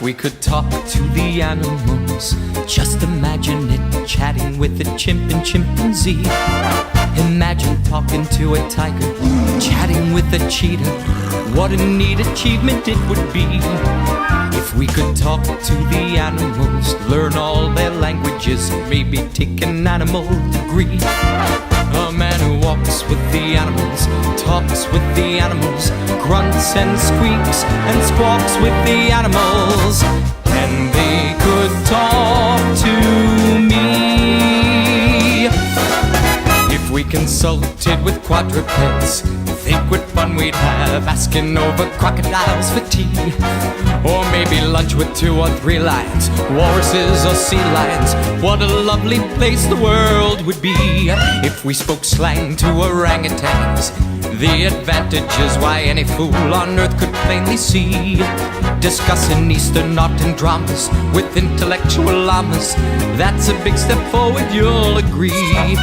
we could talk to the animals, just imagine it, chatting with a chimp and chimpanzee. Imagine talking to a tiger, chatting with a cheetah. What a neat achievement it would be if we could talk to the animals, learn all their languages, maybe take an animal degree. A man who walks with the animals, talks with the animals, grunts and squeaks and squawks with the animals. And they could talk to me. If we consulted with quadrupeds, think what fun we'd have asking over crocodiles for tea. Or maybe lunch with 2 or 3 lions, walruses or sea lions. What a lovely place the world would be if we spoke slang to orangutans. The advantages why any fool on earth could plainly see. Discussing Eastern art and dramas with intellectual llamas, that's a big step forward, you'll agree.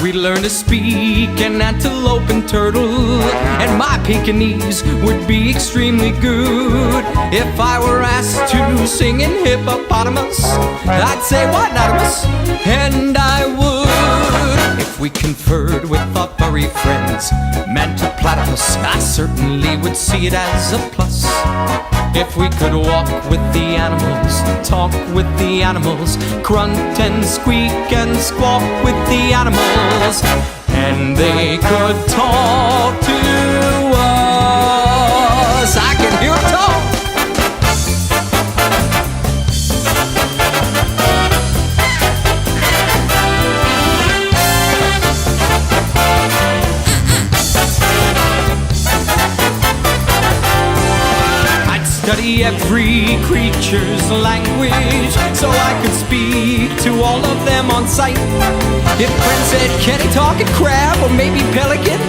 We learn to speak an antelope and turtle, and my Pekingese would be extremely good. If I were asked to sing in hippopotamus, I'd say why not us, and I would. If we conferred with our furry friends, mantis platypus, I certainly would see it as a plus. If we could walk with the animals, talk with the animals, grunt and squeak and squawk with the animals, and they could talk to us. I can hear them talk. Study every creature's language so I could speak to all of them on sight. If friends said, can he talk a crab or maybe pelican?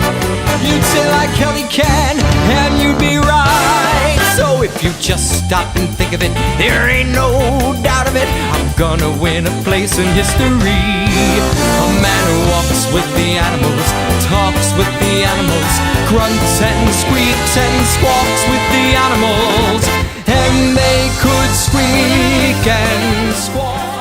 You'd say like hell he can, and you'd be right. So if you just stop and think of it, there ain't no doubt of it, I'm gonna win a place in history. A man who walks with the animals, talks with the animals, grunts and squeaks and squawks with the animals, and they could squeak and squawk.